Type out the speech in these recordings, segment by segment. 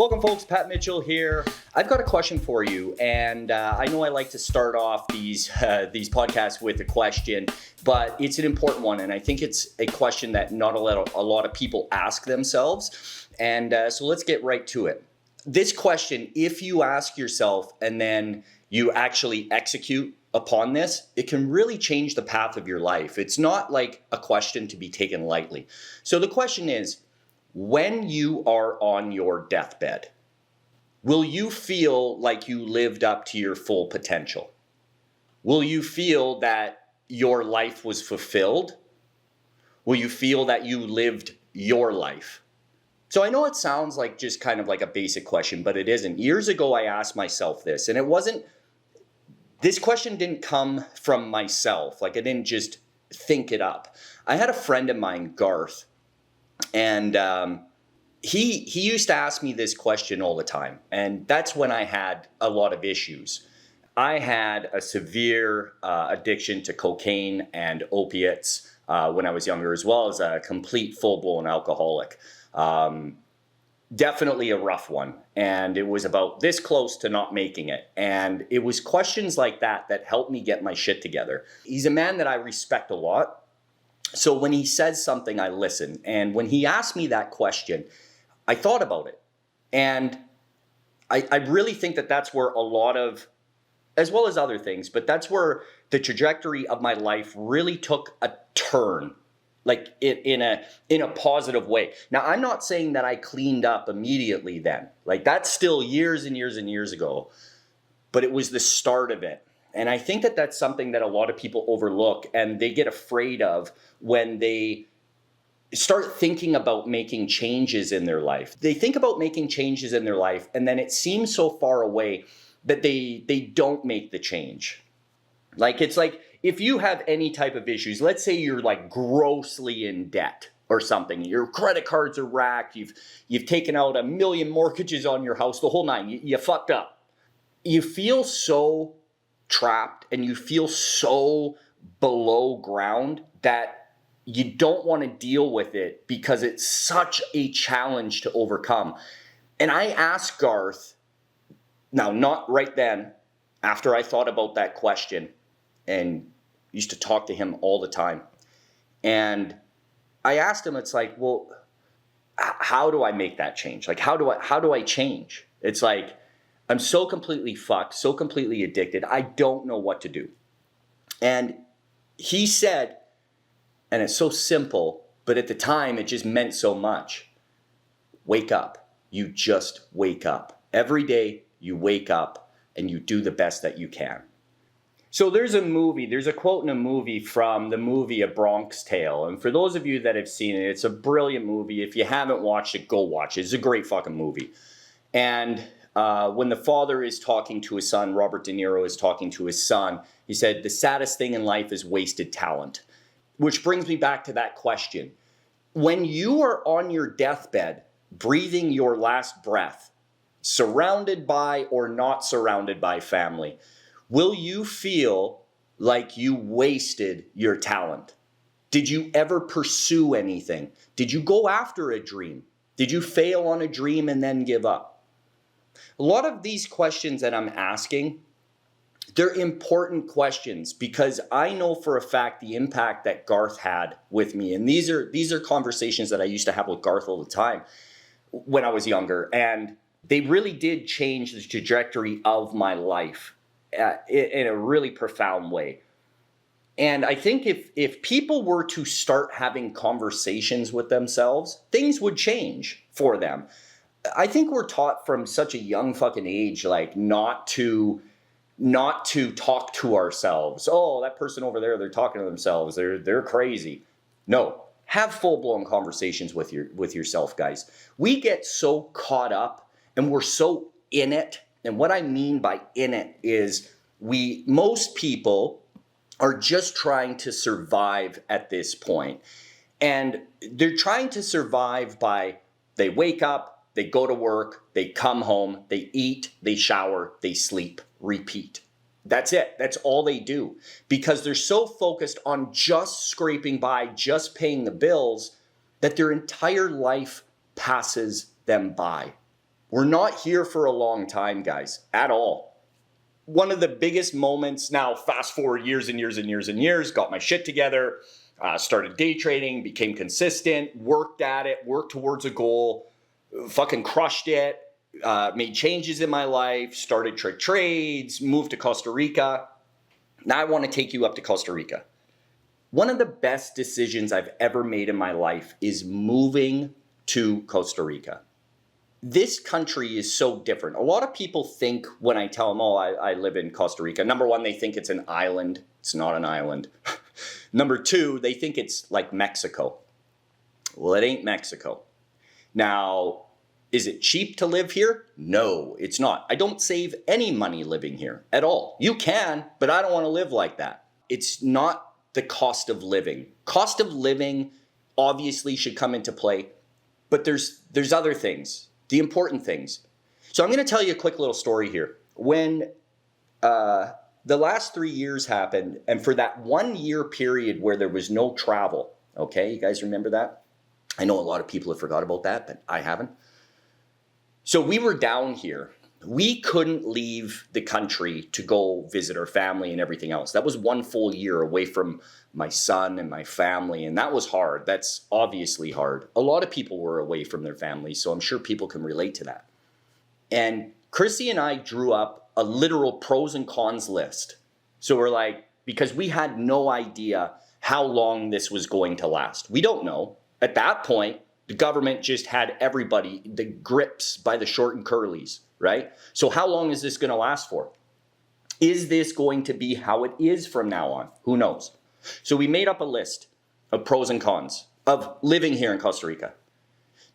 Welcome, folks. Pat Mitchell here. I've got a question for you, and I know I like to start off these podcasts with a question, but it's an important one, and I think it's a question that not a lot of people ask themselves. And so let's get right to it. This question, if you ask yourself and then you actually execute upon this, it can really change the path of your life. It's not like a question to be taken lightly. So the question is, when you are on your deathbed, will you feel like you lived up to your full potential? Will you feel that your life was fulfilled? Will you feel that you lived your life? So I know it sounds like just kind of like a basic question, but it isn't. Years ago, I asked myself this, and this question didn't come from myself. Like, I didn't just think it up. I had a friend of mine, Garth, and he used to ask me this question all the time. And that's when I had a lot of issues. I had a severe addiction to cocaine and opiates when I was younger, as well as a complete full-blown alcoholic. Definitely a rough one. And it was about this close to not making it. And it was questions like that that helped me get my shit together. He's a man that I respect a lot. So when he says something, I listen. And when he asked me that question, I thought about it. And I really think that that's where a lot of, as well as other things, but that's where the trajectory of my life really took a turn, like in a positive way. Now, I'm not saying that I cleaned up immediately then. Like, that's still years and years and years ago. But it was the start of it. And I think that that's something that a lot of people overlook and they get afraid of when they start thinking about making changes in their life. They think about making changes in their life, and then it seems so far away that they don't make the change. Like, it's like if you have any type of issues, let's say you're like grossly in debt or something, your credit cards are racked, you've taken out 1 million mortgages on your house, the whole nine, you fucked up. You feel so trapped and you feel so below ground that you don't want to deal with it because it's such a challenge to overcome. And I asked Garth, now not right then, after I thought about that question and used to talk to him all the time. And I asked him, it's like, well, how do I make that change? Like, how do I change? It's like, I'm so completely fucked, so completely addicted. I don't know what to do. And he said, and it's so simple, but at the time it just meant so much. Wake up. You just wake up. Every day you wake up and you do the best that you can. So there's a quote in a movie from the movie A Bronx Tale. And for those of you that have seen it, it's a brilliant movie. If you haven't watched it, go watch it. It's a great fucking movie. And when the father is talking to his son, Robert De Niro is talking to his son, he said, the saddest thing in life is wasted talent. Which brings me back to that question. When you are on your deathbed, breathing your last breath, surrounded by or not surrounded by family, will you feel like you wasted your talent? Did you ever pursue anything? Did you go after a dream? Did you fail on a dream and then give up? A lot of these questions that I'm asking, they're important questions because I know for a fact the impact that Garth had with me. And these are conversations that I used to have with Garth all the time when I was younger. And they really did change the trajectory of my life in a really profound way. And I think if people were to start having conversations with themselves, things would change for them. I think we're taught from such a young fucking age, like not to talk to ourselves. Oh, that person over there, they're talking to themselves. They're crazy. No, have full-blown conversations with yourself, guys. We get so caught up and we're so in it. And what I mean by in it is most people are just trying to survive at this point. And they're trying to survive by they wake up, they go to work, they come home, they eat, they shower, they sleep, repeat. That's it. That's all they do because they're so focused on just scraping by, just paying the bills that their entire life passes them by. We're not here for a long time, guys, at all. One of the biggest moments now, fast forward years and years and years and years, got my shit together, started day trading, became consistent, worked at it, worked towards a goal, fucking crushed it, made changes in my life, started Tricktrades, moved to Costa Rica. Now I want to take you up to Costa Rica. One of the best decisions I've ever made in my life is moving to Costa Rica. This country is so different. A lot of people think when I tell them, oh, I live in Costa Rica, number one, they think it's an island. It's not an island. Number two, they think it's like Mexico. Well, it ain't Mexico. Now, is it cheap to live here? No, it's not. I don't save any money living here at all. You can, but I don't want to live like that. It's not the cost of living. Cost of living obviously should come into play, but there's other things. The important things. So I'm going to tell you a quick little story here. When the last 3 years happened, and for that 1 year period where there was no travel, okay, you guys remember that? I know a lot of people have forgot about that, but I haven't. So we were down here. We couldn't leave the country to go visit our family and everything else. That was 1 full year away from my son and my family, and that was hard. That's obviously hard. A lot of people were away from their families, so I'm sure people can relate to that. And Chrissy and I drew up a literal pros and cons list. So we're like, because we had no idea how long this was going to last. We don't know. At that point, the government just had everybody, the grips by the short and curlies, right? So how long is this going to last for? Is this going to be how it is from now on? Who knows? So we made up a list of pros and cons of living here in Costa Rica.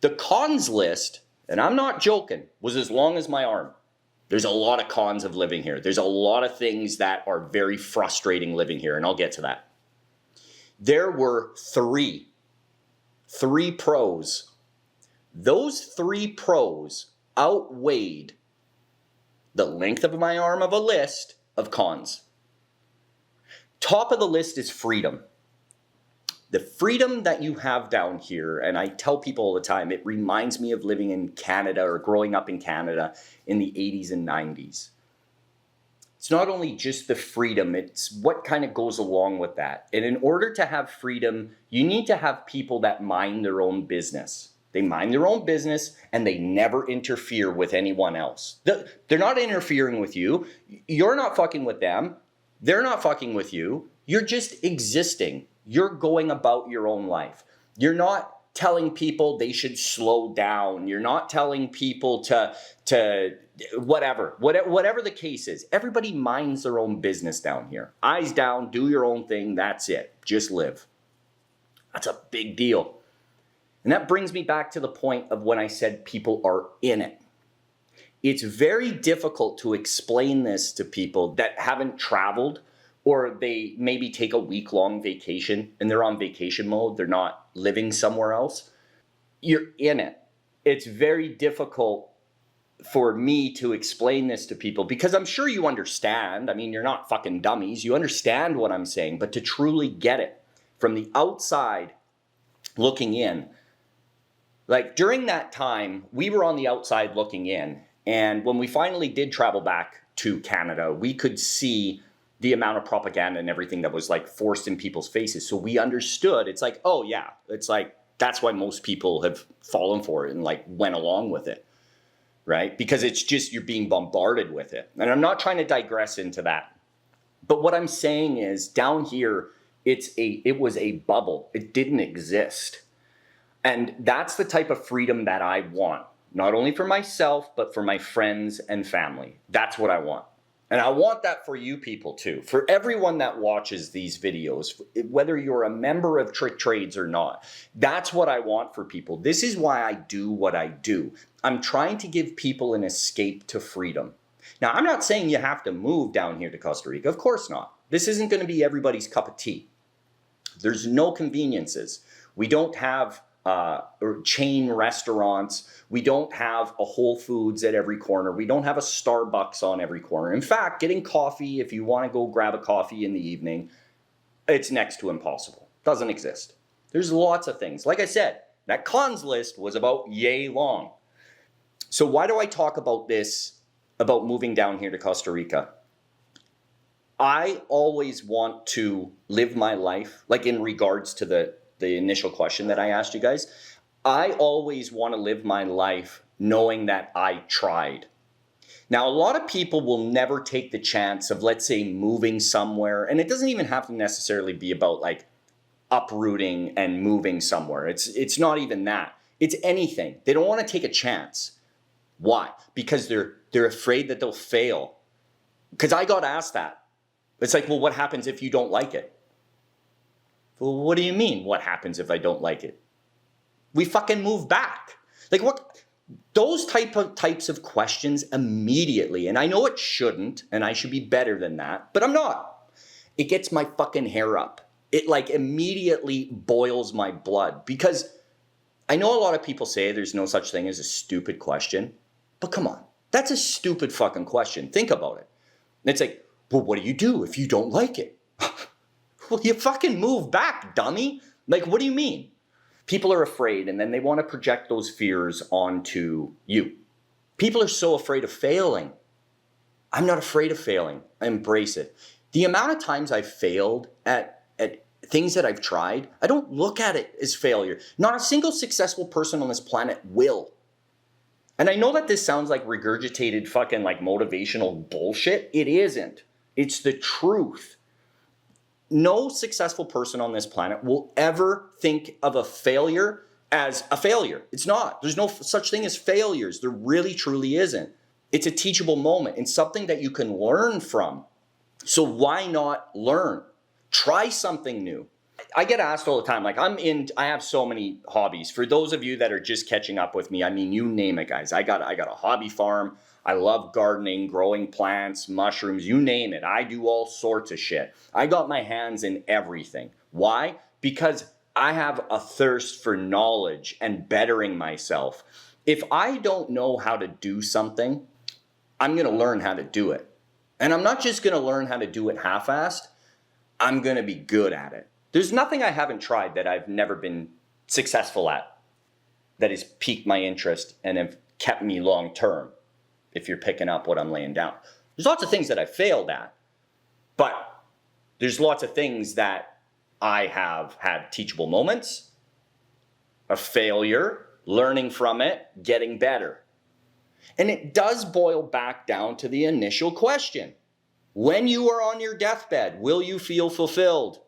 The cons list, and I'm not joking, was as long as my arm. There's a lot of cons of living here. There's a lot of things that are very frustrating living here, and I'll get to that. There were three pros. Those 3 pros outweighed the length of my arm of a list of cons. Top of the list is freedom. The freedom that you have down here, and I tell people all the time, it reminds me of living in Canada or growing up in Canada in the 80s and 90s. It's not only just the freedom, it's what kind of goes along with that. And in order to have freedom, you need to have people that mind their own business. They mind their own business and they never interfere with anyone else. They're not interfering with you. You're not fucking with them. They're not fucking with you. You're just existing. You're going about your own life. You're not telling people they should slow down. You're not telling people to whatever the case is. Everybody minds their own business down here. Eyes down, do your own thing. That's it. Just live. That's a big deal. And that brings me back to the point of when I said people are in it. It's very difficult to explain this to people that haven't traveled, or they maybe take a week-long vacation and they're on vacation mode. They're not living somewhere else. You're in it. It's very difficult for me to explain this to people because I'm sure you understand. I mean, you're not fucking dummies. You understand what I'm saying, but to truly get it from the outside looking in, like during that time, we were on the outside looking in. And when we finally did travel back to Canada, we could see the amount of propaganda and everything that was like forced in people's faces. So we understood, it's like, oh yeah, it's like, that's why most people have fallen for it and like went along with it, right? Because it's just, you're being bombarded with it. And I'm not trying to digress into that. But what I'm saying is down here, it was a bubble. It didn't exist. And that's the type of freedom that I want, not only for myself, but for my friends and family. That's what I want. And I want that for you people too. For everyone that watches these videos, whether you're a member of Tricktrades or not, that's what I want for people. This is why I do what I do. I'm trying to give people an escape to freedom. Now, I'm not saying you have to move down here to Costa Rica. Of course not. This isn't going to be everybody's cup of tea. There's no conveniences. We don't have or chain restaurants. We don't have a Whole Foods at every corner. We don't have a Starbucks on every corner. In fact, getting coffee, if you want to go grab a coffee in the evening, it's next to impossible. Doesn't exist. There's lots of things. Like I said, that cons list was about yay long. So why do I talk about this, about moving down here to Costa Rica? I always want to live my life, like in regards to the initial question that I asked you guys, I always want to live my life knowing that I tried. Now, a lot of people will never take the chance of, let's say, moving somewhere, and it doesn't even have to necessarily be about like uprooting and moving somewhere. It's not even that. It's anything. They don't want to take a chance. Why? Because they're afraid that they'll fail. Because I got asked that. It's like, well, what happens if you don't like it? Well, what do you mean, what happens if I don't like it? We fucking move back. Like what? Those types of questions immediately, and I know it shouldn't, and I should be better than that, but I'm not. It gets my fucking hair up. It like immediately boils my blood, because I know a lot of people say there's no such thing as a stupid question, but come on, that's a stupid fucking question. Think about it. It's like, well, what do you do if you don't like it? Well, you fucking move back, dummy. Like, what do you mean? People are afraid, and then they want to project those fears onto you. People are so afraid of failing. I'm not afraid of failing. I embrace it. The amount of times I've failed at things that I've tried, I don't look at it as failure. Not a single successful person on this planet will. And I know that this sounds like regurgitated fucking like motivational bullshit. It isn't. It's the truth. No successful person on this planet will ever think of a failure as a failure. It's not. There's no such thing as failures. There really, truly isn't. It's a teachable moment and something that you can learn from. So why not learn? Try something new. I get asked all the time, like I have so many hobbies. For those of you that are just catching up with me, I mean, you name it, guys. I got a hobby farm. I love gardening, growing plants, mushrooms, you name it. I do all sorts of shit. I got my hands in everything. Why? Because I have a thirst for knowledge and bettering myself. If I don't know how to do something, I'm going to learn how to do it. And I'm not just going to learn how to do it half-assed. I'm going to be good at it. There's nothing I haven't tried that I've never been successful at that has piqued my interest and have kept me long-term, if you're picking up what I'm laying down. There's lots of things that I failed at, but there's lots of things that I have had teachable moments, a failure, learning from it, getting better. And it does boil back down to the initial question. When you are on your deathbed, will you feel fulfilled?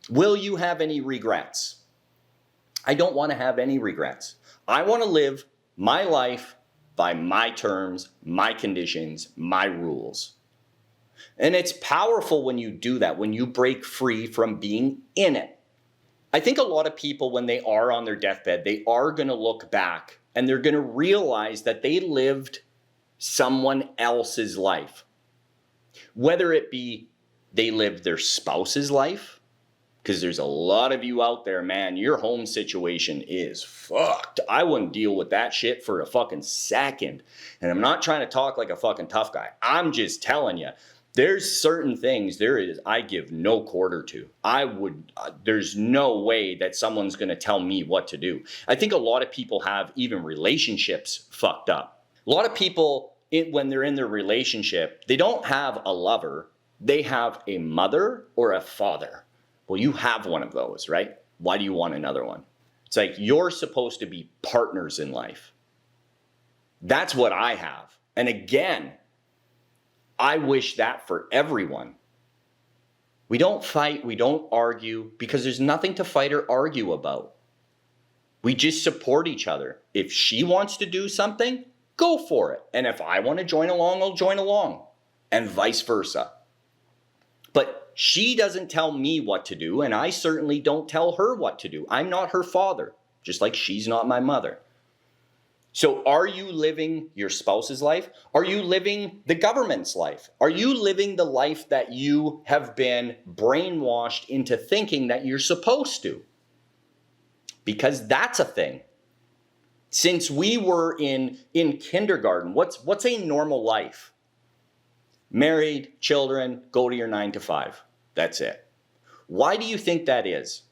Will you have any regrets? I don't want to have any regrets. I want to live my life by my terms, my conditions, my rules. And it's powerful when you do that, when you break free from being in it. I think a lot of people, when they are on their deathbed, they are going to look back and they're going to realize that they lived someone else's life. Whether it be they lived their spouse's life, because there's a lot of you out there, man, your home situation is fucked. I wouldn't deal with that shit for a fucking second. And I'm not trying to talk like a fucking tough guy. I'm just telling you, there's certain things I give no quarter to. There's no way that someone's going to tell me what to do. I think a lot of people have even relationships fucked up. A lot of people, when they're in their relationship, they don't have a lover. They have a mother or a father. Well, you have one of those, right? Why do you want another one? It's like you're supposed to be partners in life. That's what I have. And again, I wish that for everyone. We don't fight, we don't argue, because there's nothing to fight or argue about. We just support each other. If she wants to do something, go for it. And if I want to join along, I'll join along. And vice versa. But she doesn't tell me what to do, and I certainly don't tell her what to do. I'm not her father, just like she's not my mother. So are you living your spouse's life? Are you living the government's life? Are you living the life that you have been brainwashed into thinking that you're supposed to? Because that's a thing. Since we were in kindergarten, what's a normal life? Married, children, go to your 9 to 5. That's it. Why do you think that is?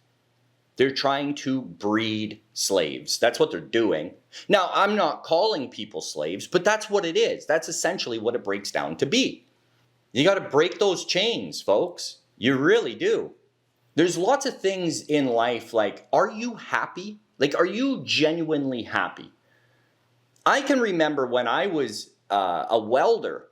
They're trying to breed slaves. That's what they're doing. Now, I'm not calling people slaves, but that's what it is. That's essentially what it breaks down to be. You got to break those chains, folks. You really do. There's lots of things in life like, are you happy? Like, are you genuinely happy? I can remember when I was a welder,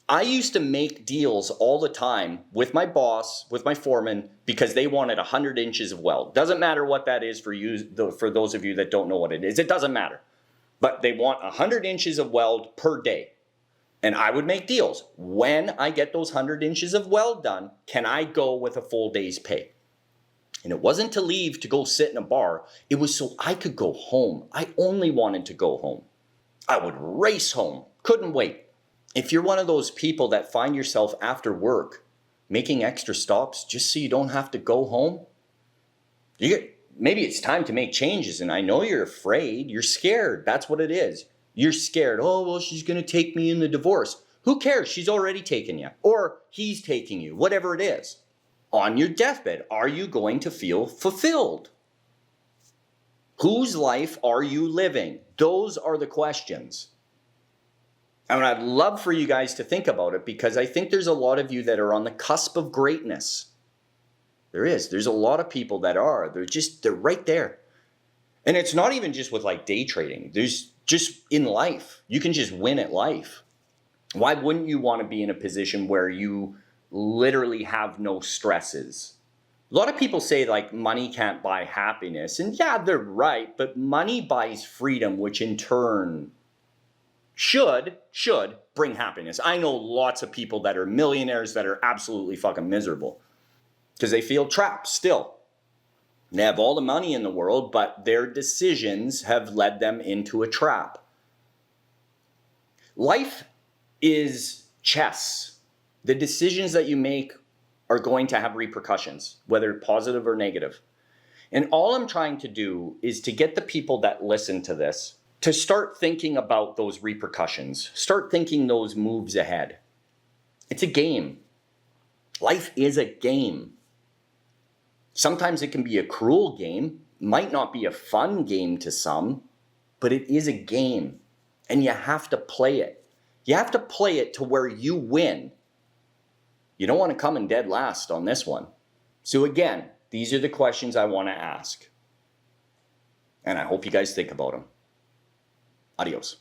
I used to make deals all the time with my boss, with my foreman, because they wanted 100 inches of weld. Doesn't matter what that is for you, for those of you that don't know what it is. It doesn't matter. But they want 100 inches of weld per day. And I would make deals. When I get those 100 inches of weld done, can I go with a full day's pay? And it wasn't to leave to go sit in a bar. It was so I could go home. I only wanted to go home. I would race home. Couldn't wait. If you're one of those people that find yourself after work making extra stops just so you don't have to go home, maybe it's time to make changes. And I know you're afraid. You're scared. That's what it is. You're scared. Oh, well, she's going to take me in the divorce. Who cares? She's already taken you. Or he's taking you. Whatever it is. On your deathbed, are you going to feel fulfilled? Whose life are you living? Those are the questions. And I'd love for you guys to think about it, because I think there's a lot of you that are on the cusp of greatness. There is. There's a lot of people that are. They're right there. And it's not even just with like day trading. There's just in life. You can just win at life. Why wouldn't you want to be in a position where you literally have no stresses? A lot of people say like money can't buy happiness. And yeah, they're right. But money buys freedom, which in turn should bring happiness. I know lots of people that are millionaires that are absolutely fucking miserable because they feel trapped still. They have all the money in the world, but their decisions have led them into a trap. Life is chess. The decisions that you make are going to have repercussions, whether positive or negative. And all I'm trying to do is to get the people that listen to this to start thinking about those repercussions. Start thinking those moves ahead. It's a game. Life is a game. Sometimes it can be a cruel game. Might not be a fun game to some, but it is a game. And you have to play it. You have to play it to where you win. You don't want to come in dead last on this one. So again, these are the questions I want to ask. And I hope you guys think about them. Adios.